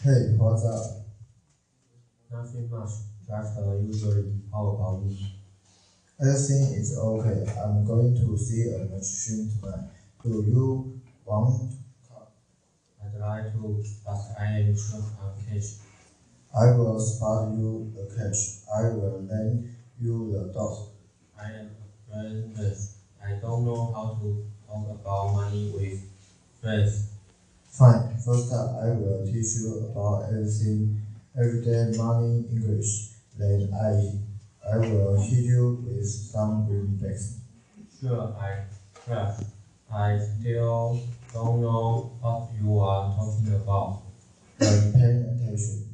Hey, what's up? Nothing much, just usually. How about you? Everything is okay. I'm going to see a magician tonight. Do you want? I'd like to, but I am short on cash. I will spot you the cash. I will lend you the dog. I am friendless. I don't know how to talk about money with friends. Fine. First up, I will teach you about everyday money English. Then I will hit you with some greenbacks. Sure, I trust. I still don't know what you are talking about. Are you paying attention?